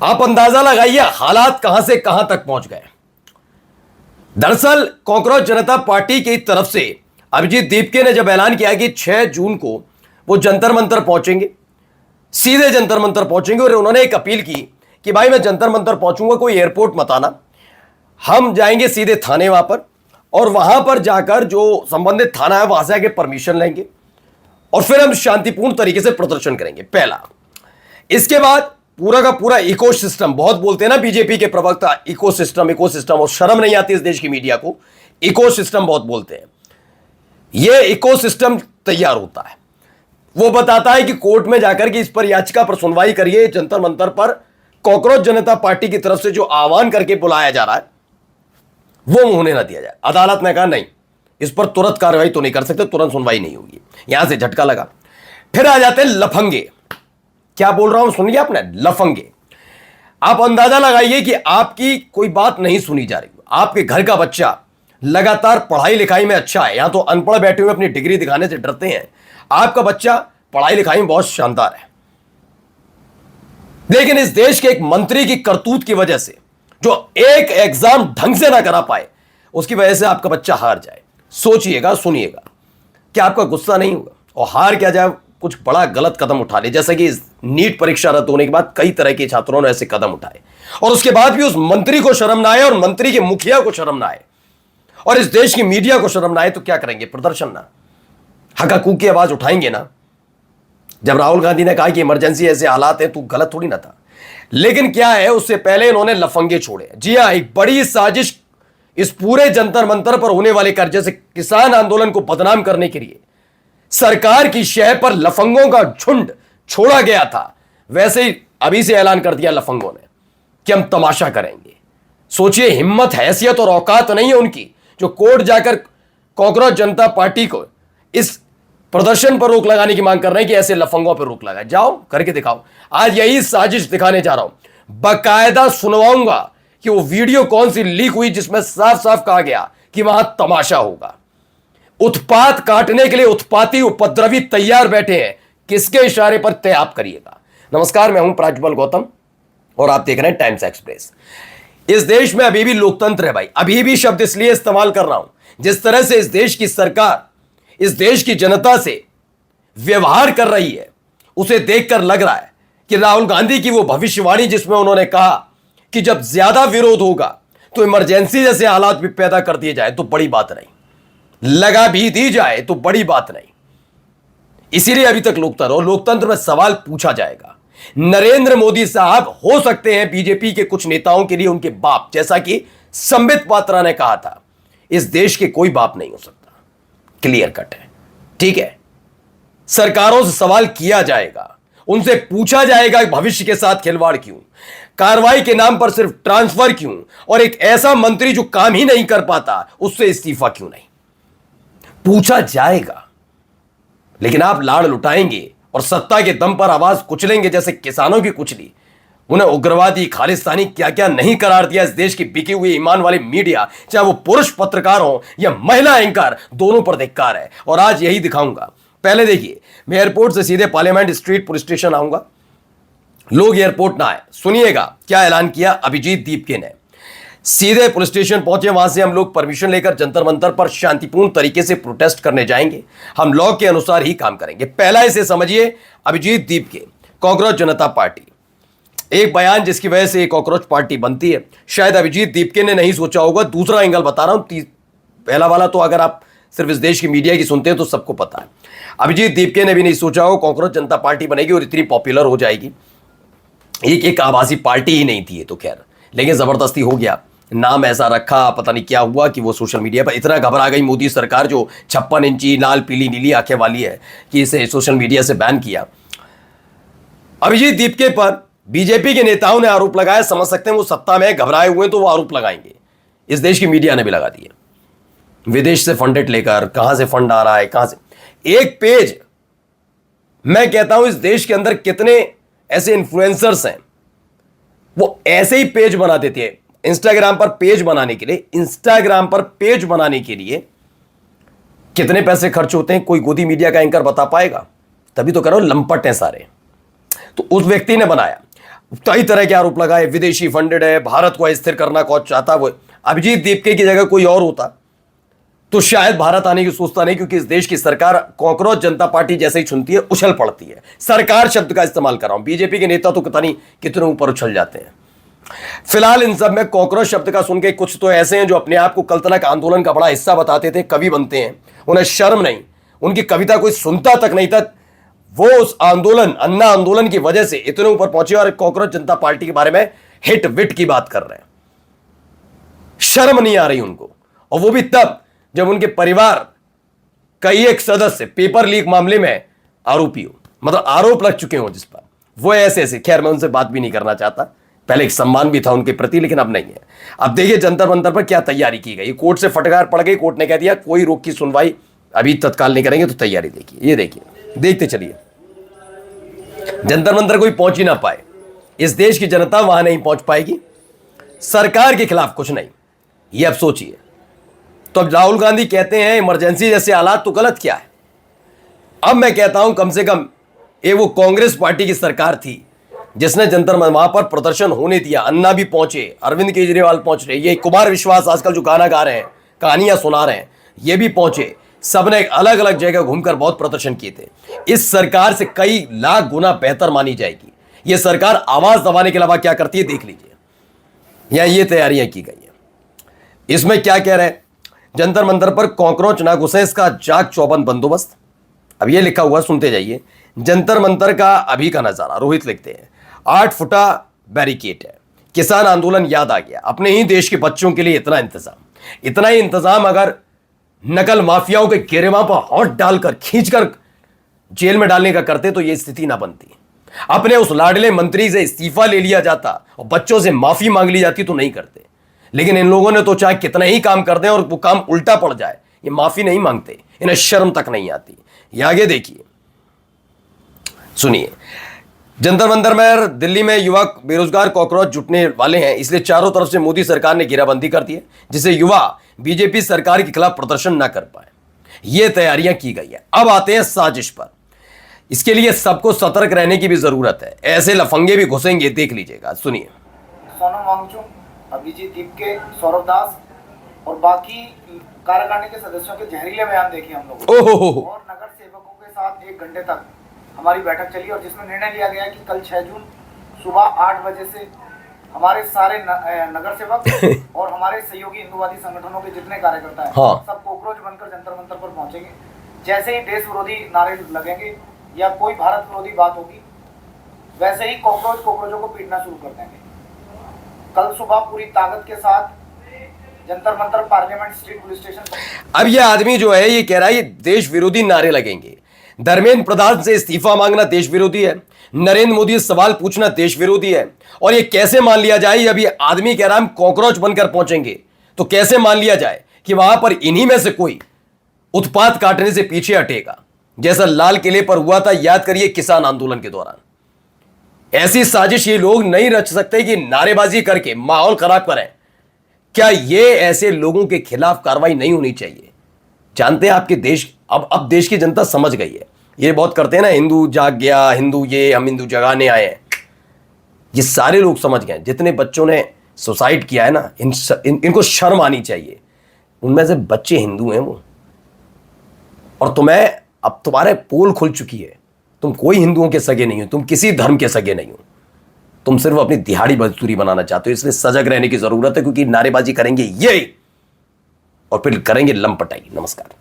आप अंदाजा लगाइए हालात कहां से कहां तक पहुंच गए। दरअसल कॉकरोच जनता पार्टी की तरफ से अभिजीत दीपके ने जब ऐलान किया कि 6 जून को वो जंतर मंतर पहुंचेंगे, सीधे जंतर मंतर पहुंचेंगे, और उन्होंने एक अपील की कि भाई मैं जंतर मंतर पहुंचूंगा, कोई एयरपोर्ट मत आना, हम जाएंगे सीधे थाने वहां पर, और वहां पर जाकर जो संबंधित थाना है वहां से आके परमिशन लेंगे और फिर हम शांतिपूर्ण तरीके से प्रदर्शन करेंगे। पहला। इसके बाद पूरा का पूरा इकोसिस्टम, बहुत बोलते हैं ना बीजेपी के प्रवक्ता इकोसिस्टम इकोसिस्टम, और शर्म नहीं आती इस देश की मीडिया को, इकोसिस्टम बहुत बोलते हैं। यह इकोसिस्टम तैयार होता है, वो बताता है कि कोर्ट में जाकर के इस पर याचिका पर सुनवाई करिए। जंतर मंतर पर कॉकरोच जनता पार्टी की तरफ से जो आह्वान करके बुलाया जा रहा है वो होने ना दिया जाए। अदालत ने कहा नहीं, इस पर तुरंत कार्रवाई तो नहीं कर सकते, तुरंत सुनवाई नहीं होगी। यहां से झटका लगा। फिर आ जाते हैं लफंगे। क्या बोल रहा हूं सुनिए आपने, लफंगे। आप अंदाजा लगाइए कि आपकी कोई बात नहीं सुनी जा रही, आपके घर का बच्चा लगातार पढ़ाई लिखाई में अच्छा है, यहां तो अनपढ़ बैठे हुए अपनी डिग्री दिखाने से डरते हैं, आपका बच्चा पढ़ाई लिखाई में बहुत शानदार है, लेकिन इस देश के एक मंत्री की करतूत की वजह से जो एक एग्जाम ढंग से ना करा पाए, उसकी वजह से आपका बच्चा हार जाए। सोचिएगा, सुनिएगा, क्या आपका गुस्सा नहीं होगा? और हार क्या जाए, कुछ बड़ा गलत कदम उठा ले, जैसे कि इस नीट परीक्षा रद्द होने के बाद कई तरह के छात्रों ने ऐसे कदम उठाए, और उसके बाद भी उस मंत्री को शर्म ना आए, और मंत्री के मुखिया को शर्म ना आए, और इस देश की मीडिया को शर्म ना आए, तो क्या करेंगे? प्रदर्शन ना, हकाकू की आवाज उठाएंगे ना। जब राहुल गांधी ने कहा कि इमरजेंसी ऐसे हालात है, तो गलत थोड़ी ना था, लेकिन क्या है, उससे पहले इन्होंने लफंगे छोड़े। जी हां, एक बड़ी साजिश इस पूरे जंतर मंतर पर होने वाले कर्जे से किसान आंदोलन को बदनाम करने के लिए सरकार की शह पर लफंगों का झुंड छोड़ा गया था। वैसे ही अभी से ऐलान कर दिया लफंगों ने कि हम तमाशा करेंगे। सोचिए, हिम्मत, हैसियत और औकात नहीं है उनकी, जो कोर्ट जाकर कॉकरोच जनता पार्टी को इस प्रदर्शन पर रोक लगाने की मांग कर रहे हैं कि ऐसे लफंगों पर रोक लगाए। जाओ करके दिखाओ। आज यही साजिश दिखाने जा रहा हूं, बकायदा सुनवाऊंगा कि वो वीडियो कौन सी लीक हुई जिसमें साफ साफ कहा गया कि वहां तमाशा होगा। उत्पात काटने के लिए उत्पाती उपद्रवी तैयार बैठे हैं, किसके इशारे पर तय आप करिएगा। नमस्कार, मैं हूं प्राज्वल गौतम और आप देख रहे हैं टाइम्स एक्सप्रेस। इस देश में अभी भी लोकतंत्र है भाई, अभी भी शब्द इसलिए इस्तेमाल कर रहा हूं, जिस तरह से इस देश की सरकार इस देश की जनता से व्यवहार कर रही है, उसे देखकर लग रहा है कि राहुल गांधी की वो भविष्यवाणी जिसमें उन्होंने कहा कि जब ज्यादा विरोध होगा तो इमरजेंसी जैसे हालात भी पैदा कर दिए जाए तो बड़ी बात नहीं, लगा भी दी जाए तो बड़ी बात नहीं। इसीलिए अभी तक लोकतंत्र, और लोकतंत्र में सवाल पूछा जाएगा। नरेंद्र मोदी साहब हो सकते हैं बीजेपी के कुछ नेताओं के लिए उनके बाप, जैसा कि संबित पात्रा ने कहा था। इस देश के कोई बाप नहीं हो सकता, क्लियर कट है, ठीक है। सरकारों से सवाल किया जाएगा, उनसे पूछा जाएगा भविष्य के साथ खिलवाड़ क्यों, कार्रवाई के नाम पर सिर्फ ट्रांसफर क्यों, और एक ऐसा मंत्री जो काम ही नहीं कर पाता उससे इस्तीफा क्यों नहीं, पूछा जाएगा। लेकिन आप लाड़ लुटाएंगे और सत्ता के दम पर आवाज कुचलेंगे, जैसे किसानों की कुचली, उन्हें उग्रवादी, खालिस्तानी क्या क्या नहीं करार दिया इस देश की बिकी हुई ईमान वाली मीडिया, चाहे वो पुरुष पत्रकार हो या महिला एंकर, दोनों पर धिक्कार है। और आज यही दिखाऊंगा। पहले देखिए, मैं एयरपोर्ट से सीधे पार्लियामेंट स्ट्रीट पुलिस स्टेशन आऊंगा, लोग एयरपोर्ट ना आए। सुनिएगा क्या ऐलान किया अभिजीत दीपके ने। सीधे पुलिस स्टेशन पहुंचे, वहां से हम लोग परमिशन लेकर जंतर मंतर पर शांतिपूर्ण तरीके से प्रोटेस्ट करने जाएंगे। हम लॉ के अनुसार ही काम करेंगे। पहला इसे समझिए, अभिजीत दीपके, कॉकरोच जनता पार्टी, एक बयान जिसकी वजह से कॉकरोच पार्टी बनती है। शायद अभिजीत दीपके ने नहीं सोचा होगा। दूसरा एंगल बता रहा हूं, पहला वाला तो अगर आप सिर्फ इस देश की मीडिया की सुनते हैं तो सबको पता है। अभिजीत दीपके ने भी नहीं सोचा होगा कॉकरोच जनता पार्टी बनेगी और इतनी पॉपुलर हो जाएगी। एक आभासी पार्टी ही नहीं थी ये तो, खैर, लेकिन जबरदस्ती हो गया, नाम ऐसा रखा, पता नहीं क्या हुआ कि वो सोशल मीडिया पर इतना घबरा गई मोदी सरकार, जो 56 इंची लाल पीली नीली आंखें वाली है, कि इसे सोशल मीडिया से बैन किया। अभिजीत दीपके पर बीजेपी के नेताओं ने आरोप लगाया। समझ सकते हैं वो सत्ता में घबराए हुए तो वो आरोप लगाएंगे। इस देश की मीडिया ने भी लगा दिए, विदेश से फंडेड लेकर, कहां से फंड आ रहा है, कहां से। एक पेज, मैं कहता हूं इस देश के अंदर कितने ऐसे इन्फ्लुएंसर्स हैं, वो ऐसे ही पेज बना देते हैं। इंस्टाग्राम पर पेज बनाने के लिए, इंस्टाग्राम पर पेज बनाने के लिए कितने पैसे खर्च होते हैं, कोई गोदी मीडिया का एंकर बता पाएगा? तभी तो कह रहा हूं, लंपट हैं सारे। तो उस व्यक्ति ने बनाया। कई तरह के आरोप लगाए, विदेशी फंडेड है, भारत को अस्थिर करना कौन चाहता। वो अभिजीत दीपके की जगह कोई और होता तो शायद भारत आने की सोचता नहीं, क्योंकि इस देश की सरकार कॉकरोच जनता पार्टी जैसे ही चुनती है उछल पड़ती है। सरकार शब्द का इस्तेमाल कर रहा हूं, बीजेपी के नेता तो पता नहीं कितने ऊपर उछल जाते हैं। फिलहाल इन सब में कॉकरोच शब्द का सुन के कुछ तो ऐसे हैं जो अपने आप को कल तक आंदोलन का बड़ा हिस्सा बताते थे, कवि बनते हैं, उन्हें शर्म नहीं, उनकी कविता कोई सुनता तक नहीं था। वो उस आंदोलन, अन्ना आंदोलन की वजह से इतने ऊपर पहुंचे और कॉकरोच जनता पार्टी के बारे में हिट विट की बात कर रहे हैं। शर्म नहीं आ रही उनको, और वो भी तब जब उनके परिवार का एक सदस्य पेपर लीक मामले में आरोपी हो, मतलब आरोप लग चुके हो जिस पर। वो ऐसे, खैर मैं उनसे बात भी नहीं करना चाहता, पहले एक सम्मान भी था उनके प्रति, लेकिन अब नहीं है। अब देखिए जंतर मंतर पर क्या तैयारी की गई, कोर्ट से फटकार पड़ गई, कोर्ट ने कह दिया कोई रोक की सुनवाई अभी तत्काल नहीं करेंगे। तो तैयारी देखिए, ये देखिए, देखते चलिए। जंतर मंतर कोई पहुंच ही ना पाए, इस देश की जनता वहां नहीं पहुंच पाएगी, सरकार के खिलाफ कुछ नहीं, ये अब सोचिए। तो अब राहुल गांधी कहते हैं इमरजेंसी जैसे हालात, तो गलत क्या है? अब मैं कहता हूं कम से कम ये वो कांग्रेस पार्टी की सरकार थी जिसने जंतर वहां पर प्रदर्शन होने दिया। अन्ना भी पहुंचे, अरविंद केजरीवाल पहुंच रहे, ये कुमार विश्वास आजकल जो गाना गा रहे हैं, कहानियां सुना रहे हैं, ये भी पहुंचे। सबने अलग अलग जगह घूमकर बहुत प्रदर्शन किए थे। इस सरकार से कई लाख गुना बेहतर मानी जाएगी। यह सरकार आवाज दबाने के अलावा क्या करती है देख लीजिए। यहां ये तैयारियां की गई है। इसमें क्या कह रहे हैं, जंतर मंतर पर कॉकरोच ना घुसे, इसका जाग चौबंद बंदोबस्त। अब ये लिखा हुआ, सुनते जाइए। जंतर मंतर का अभी का नजारा, रोहित लिखते हैं, 8 फुटा बैरिकेड है, किसान आंदोलन याद आ गया, अपने ही देश के बच्चों के लिए इतना इंतजाम। इतना ही इंतजाम अगर नकल माफियाओं के गिरेबां पर हाथ डालकर खींचकर जेल में डालने का करते तो यह स्थिति ना बनती। अपने उस लाडले मंत्री से इस्तीफा ले लिया जाता और बच्चों से माफी मांग ली जाती तो नहीं करते। लेकिन इन लोगों ने तो चाहे कितना ही काम कर दें और वो काम उल्टा पड़ जाए, ये माफी नहीं मांगते, इन्हें शर्म तक नहीं आती। ये आगे देखिए, सुनिए। जंतर मंतर में दिल्ली में युवा बेरोजगार कॉकरोच जुटने वाले हैं, इसलिए चारों तरफ से मोदी सरकार ने घेराबंदी कर दी है, जिससे युवा बीजेपी सरकार के खिलाफ प्रदर्शन ना कर पाए। ये तैयारियां की गई है। अब आते हैं साजिश पर। इसके लिए सबको सतर्क रहने की भी जरूरत है, ऐसे लफंगे भी घुसेंगे, देख लीजिएगा, सुनिए। सोनम वांगचुक, अभिजीत दीपके, सौरभ दास और बाकी कार्यकारिणी के सदस्यों के जहरीले बयान देखे हम लोगों ने, और नगर सेवकों के साथ 1 घंटे तक हमारी बैठक चली, और जिसमें निर्णय लिया गया कि कल 6 जून सुबह 8 बजे से हमारे सारे नगर सेवक और हमारे सहयोगी हिंदुवादी संगठनों के जितने कार्यकर्ता हैं, सब कॉकरोच बनकर जंतर मंतर पर पहुंचेंगे। जैसे ही देश विरोधी नारे लगेंगे या कोई भारत विरोधी बात होगी, वैसे ही कॉकरोचों को पीटना शुरू कर देंगे। कल सुबह पूरी ताकत के साथ Jantar Mantar, parliament street, police station. अब यह आदमी जो है ये कह रहा है ये देश विरोधी नारे लगेंगे। धर्मेंद्र प्रधान से इस्तीफा मांगना देश विरोधी है, नरेंद्र मोदी से सवाल पूछना देश विरोधी है। और ये कैसे मान लिया जाए, अभी आदमी कह रहा है हम कॉकरोच बनकर पहुंचेंगे, तो कैसे मान लिया जाए कि वहां पर इन्हीं में से कोई उत्पात काटने से पीछे हटेगा, जैसा लाल किले पर हुआ था, याद करिए किसान आंदोलन के दौरान। ऐसी साजिश ये लोग नहीं रच सकते कि नारेबाजी करके माहौल खराब करें। क्या ये ऐसे लोगों के खिलाफ कार्रवाई नहीं होनी चाहिए? जानते हैं आपके देश, अब देश की जनता समझ गई है। ये बहुत करते हैं ना, हिंदू जाग गया, हिंदू ये, हम हिंदू जगाने आए हैं। ये सारे लोग समझ गए, जितने बच्चों ने सुसाइड किया है ना, इनको शर्म आनी चाहिए। उनमें से बच्चे हिंदू हैं वो, और अब तुम्हारे पोल खुल चुकी है। तुम कोई हिंदुओं के सगे नहीं हो, तुम किसी धर्म के सगे नहीं हो, तुम सिर्फ अपनी दिहाड़ी मजदूरी बनाना चाहते हो। इसलिए सजग रहने की जरूरत है, क्योंकि नारेबाजी करेंगे ये और फिर करेंगे लंपटाई। नमस्कार।